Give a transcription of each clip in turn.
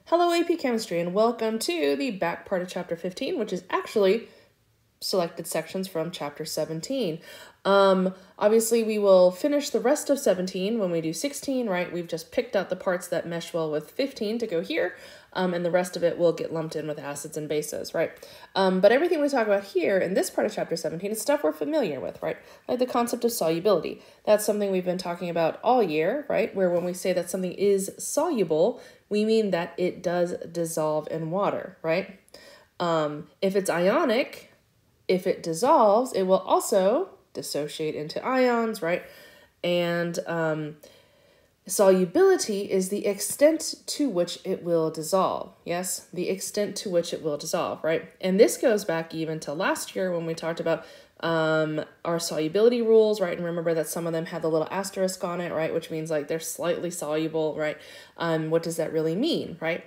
Hello AP Chemistry and welcome to the back part of Chapter 15, which is actually selected sections from Chapter 17. Obviously we will finish the rest of 17 when we do 16, right? We've just picked out the parts that mesh well with 15 to go here, and the rest of it will get lumped in with acids and bases, right? But everything we talk about here in this part of Chapter 17 is stuff we're familiar with, right? Like the concept of solubility. That's something we've been talking about all year, right? Where when we say that something is soluble, we mean that it does dissolve in water, right? If it's ionic, if it dissolves, it will also dissociate into ions, right? And solubility is the extent to which it will dissolve. Yes, the extent to which it will dissolve, right? And this goes back even to last year when we talked about our solubility rules, right? And remember that some of them have the little asterisk on it, right? Which means like they're slightly soluble, right? What does that really mean, right?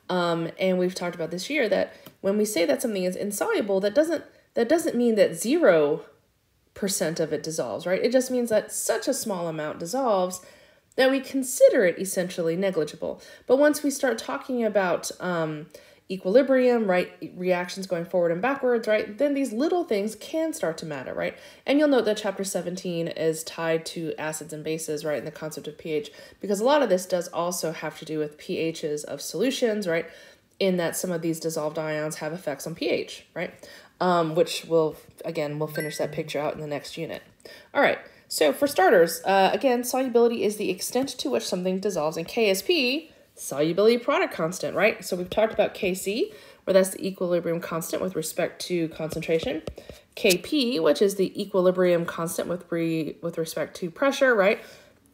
And we've talked about this year that when we say that something is insoluble, that doesn't mean that 0% of it dissolves, right? It just means that such a small amount dissolves that we consider it essentially negligible. But once we start talking about equilibrium, right, reactions going forward and backwards, right, then these little things can start to matter, right? And you'll note that Chapter 17 is tied to acids and bases, right, and the concept of pH, because a lot of this does also have to do with pHs of solutions, right, in that some of these dissolved ions have effects on pH, right, which we'll finish that picture out in the next unit. All right, so for starters, again, solubility is the extent to which something dissolves in KSP, solubility product constant, right? So we've talked about Kc, where that's the equilibrium constant with respect to concentration. Kp, which is the equilibrium constant with respect to pressure, right?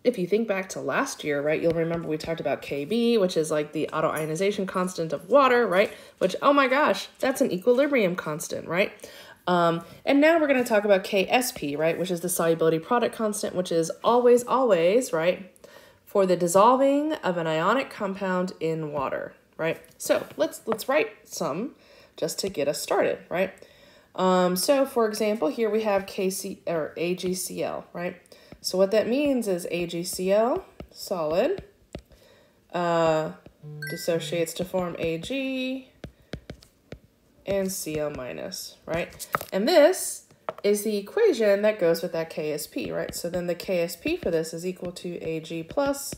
If you think back to last year, right, you'll remember we talked about Kb, which is like the autoionization constant of water, right? Which, oh my gosh, that's an equilibrium constant, right? And now we're going to talk about Ksp, right, which is the solubility product constant, which is always, right, for the dissolving of an ionic compound in water, right? So let's write some just to get us started, right? So for example, here we have AgCl, right? So what that means is AgCl, solid, dissociates to form Ag and Cl minus, right? And this is the equation that goes with that KSP, right? So then the KSP for this is equal to Ag plus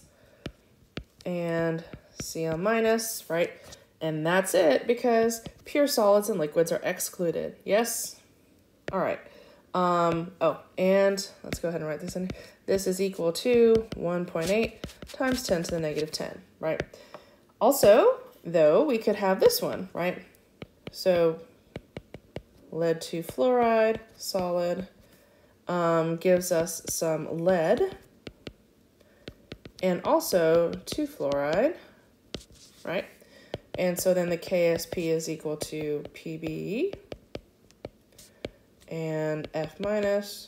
and Cl minus, right? And that's it because pure solids and liquids are excluded. Yes? All right. Oh, and let's go ahead and write this in. This is equal to 1.8 times 10 to the negative 10, right? Also, though, we could have this one, right? So lead 2 fluoride, solid, gives us some lead, and also 2 fluoride, right? And so then the KSP is equal to Pb and F minus,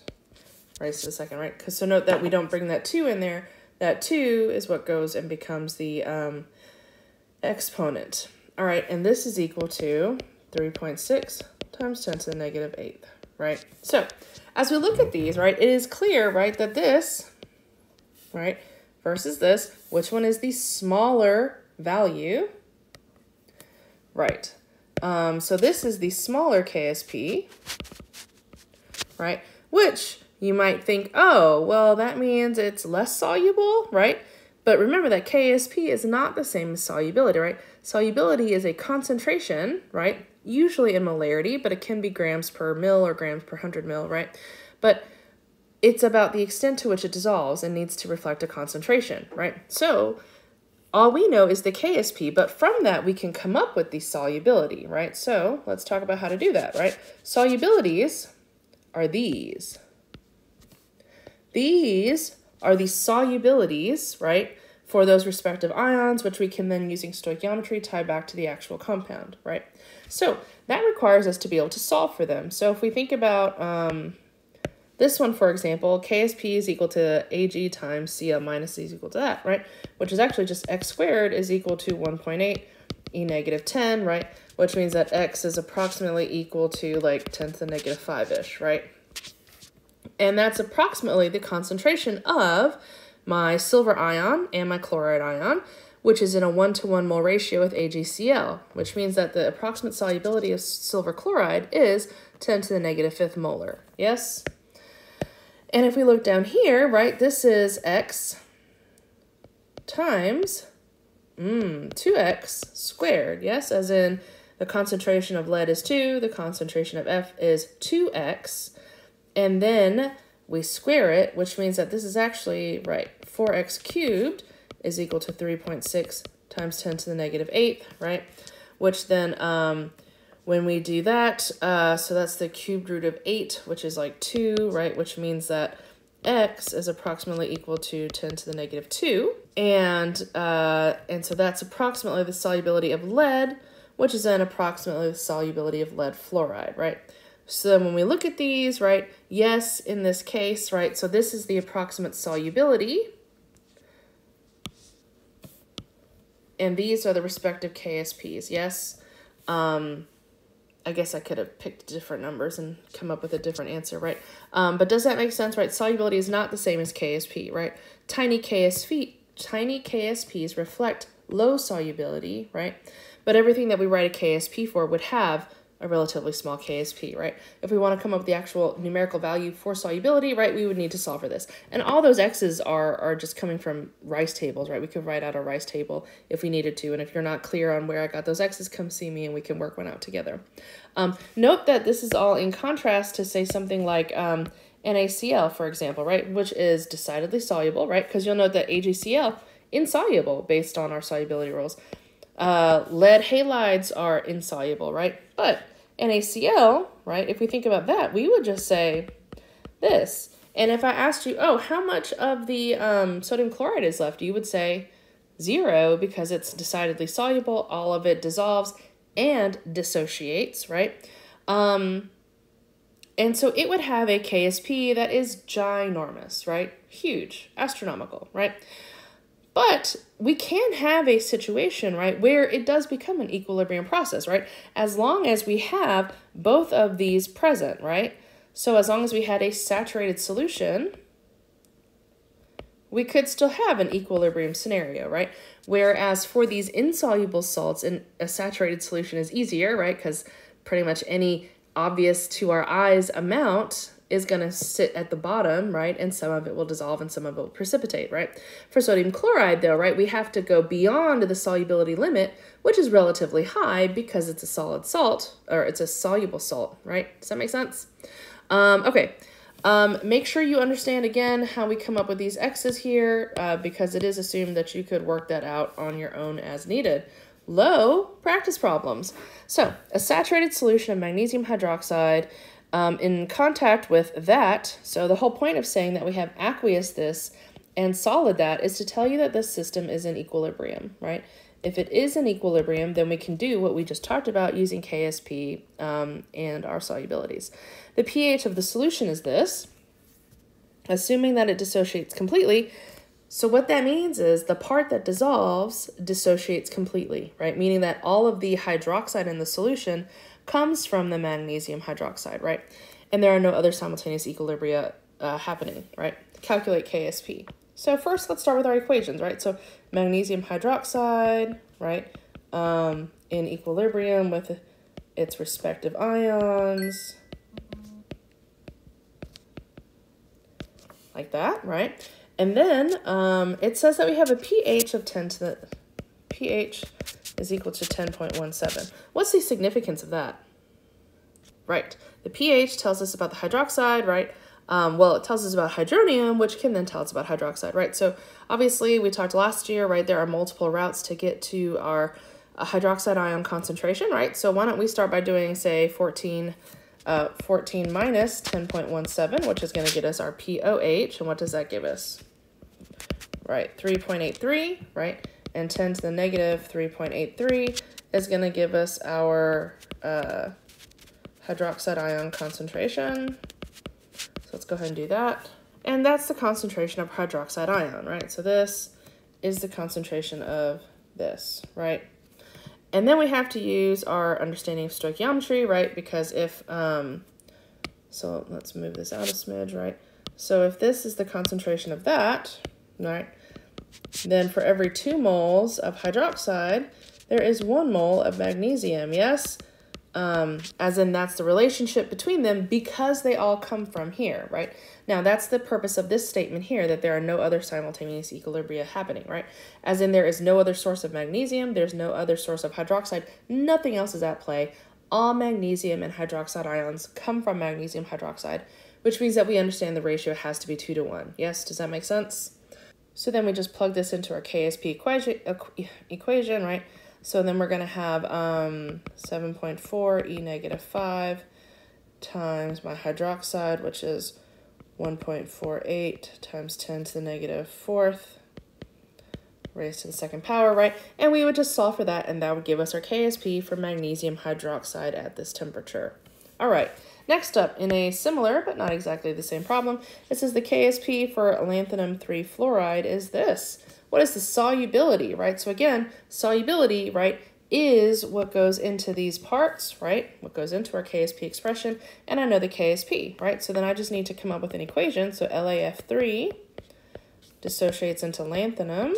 right, to the second, right? So note that we don't bring that 2 in there. That 2 is what goes and becomes the exponent. All right, and this is equal to 3.6 times 10 to the negative 8th, right? So as we look at these, right, it is clear, right, that this, right, versus this, which one is the smaller value, right? So this is the smaller KSP, right? Which you might think, oh, well, that means it's less soluble, right? But remember that KSP is not the same as solubility, right? Solubility is a concentration, right? Usually in molarity, but it can be grams per mil or grams per 100 mil, right? But it's about the extent to which it dissolves and needs to reflect a concentration, right? So all we know is the KSP, but from that we can come up with the solubility, right? So let's talk about how to do that, right? Solubilities are these. These are the solubilities, right, for those respective ions, which we can then, using stoichiometry, tie back to the actual compound, right? So that requires us to be able to solve for them. So if we think about this one, for example, KSP is equal to Ag times Cl minus is equal to that, right? Which is actually just x squared is equal to 1.8 e negative 10, right? Which means that x is approximately equal to like 10 to the negative 5-ish, right? And that's approximately the concentration of my silver ion and my chloride ion, which is in a 1-to-1 mole ratio with AgCl, which means that the approximate solubility of silver chloride is 10 to the negative 5th molar. Yes? And if we look down here, right, this is X times 2x squared. Yes, as in the concentration of lead is 2, the concentration of F is 2x, and then we square it, which means that this is actually, right, 4x cubed is equal to 3.6 times 10 to the negative 8th, right? Which then, when we do that, so that's the cubed root of 8, which is like 2, right? Which means that x is approximately equal to 10 to the negative 2. And so that's approximately the solubility of lead, which is then approximately the solubility of lead fluoride, right? So then when we look at these, right, yes, in this case, right, so this is the approximate solubility, and these are the respective KSPs, yes? I guess I could have picked different numbers and come up with a different answer, right? But does that make sense, right? Solubility is not the same as KSP, right? Tiny KSPs reflect low solubility, right? But everything that we write a KSP for would have a relatively small KSP, right? If we want to come up with the actual numerical value for solubility, right, we would need to solve for this. And all those X's are just coming from Rice tables, right? We could write out a Rice table if we needed to. And if you're not clear on where I got those X's, come see me and we can work one out together. Note that this is all in contrast to, say, something like NaCl, for example, right, which is decidedly soluble, right? Because you'll note that AgCl, insoluble based on our solubility rules. Lead halides are insoluble, right? But NaCl, right, if we think about that, we would just say this. And if I asked you, oh, how much of the sodium chloride is left, you would say 0 because it's decidedly soluble. All of it dissolves and dissociates, right? And so it would have a KSP that is ginormous, right? Huge, astronomical, right? But we can have a situation, right, where it does become an equilibrium process, right? As long as we have both of these present, right? So as long as we had a saturated solution, we could still have an equilibrium scenario, right? Whereas for these insoluble salts, a saturated solution is easier, right? Because pretty much any obvious to our eyes amount is going to sit at the bottom, right? And some of it will dissolve and some of it will precipitate, right? For sodium chloride, though, right, we have to go beyond the solubility limit, which is relatively high because it's a solid salt, or it's a soluble salt, right? Does that make sense? Okay. Make sure you understand, again, how we come up with these X's here, because it is assumed that you could work that out on your own as needed. Low practice problems. So, a saturated solution of magnesium hydroxide in contact with that, so the whole point of saying that we have aqueous this and solid that is to tell you that this system is in equilibrium, right? If it is in equilibrium, then we can do what we just talked about using KSP and our solubilities. The pH of the solution is this, assuming that it dissociates completely. So what that means is the part that dissolves dissociates completely, right? Meaning that all of the hydroxide in the solution comes from the magnesium hydroxide, right? And there are no other simultaneous equilibria happening, right? Calculate KSP. So first, let's start with our equations, right? So magnesium hydroxide, right, in equilibrium with its respective ions, like that, right? And then it says that we have a pH of 10 to the, pH is equal to 10.17. What's the significance of that? Right, the pH tells us about the hydroxide, right? Well, it tells us about hydronium, which can then tell us about hydroxide, right? So obviously we talked last year, right? There are multiple routes to get to our hydroxide ion concentration, right? So why don't we start by doing, say, 14 minus 10.17, which is going to get us our POH. And what does that give us? Right, 3.83, right? And 10 to the negative 3.83 is going to give us our hydroxide ion concentration. So let's go ahead and do that. And that's the concentration of hydroxide ion, right? So this is the concentration of this, right? And then we have to use our understanding of stoichiometry, right? Because if, so let's move this out a smidge, right? So if this is the concentration of that, right? then for every 2 moles of hydroxide, there is 1 mole of magnesium, yes? As in that's the relationship between them because they all come from here, right? Now that's the purpose of this statement here, that there are no other simultaneous equilibria happening, right? As in there is no other source of magnesium, there's no other source of hydroxide, nothing else is at play. All magnesium and hydroxide ions come from magnesium hydroxide, which means that we understand the ratio has to be 2 to 1. Yes, does that make sense? So then we just plug this into our KSP equation, right? So then we're going to have 7.4 E negative 5 times my hydroxide, which is 1.48 times 10 to the negative 4th raised to the 2nd power, right? And we would just solve for that, and that would give us our KSP for magnesium hydroxide at this temperature. All right, next up, in a similar but not exactly the same problem, it says the KSP for lanthanum 3 fluoride is this. What is the solubility, right? So again, solubility, right, is what goes into these parts, right? What goes into our KSP expression, and I know the KSP, right? So then I just need to come up with an equation. So LaF3 dissociates into lanthanum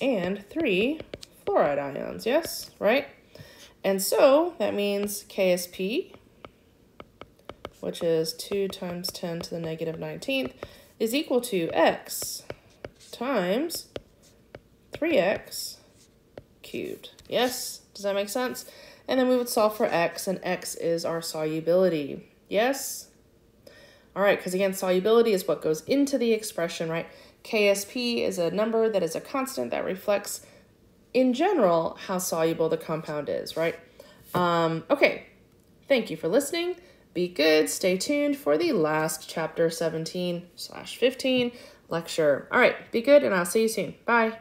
and 3 fluoride ions, yes, right? And so that means KSP, which is 2 times 10 to the negative 19th, is equal to X times 3X cubed. Yes, does that make sense? And then we would solve for X, and X is our solubility. Yes? All right, because again, solubility is what goes into the expression, right? KSP is a number that is a constant that reflects, in general, how soluble the compound is, right? Okay, thank you for listening. Be good. Stay tuned for the last chapter 17/15 lecture. All right, be good, and I'll see you soon. Bye.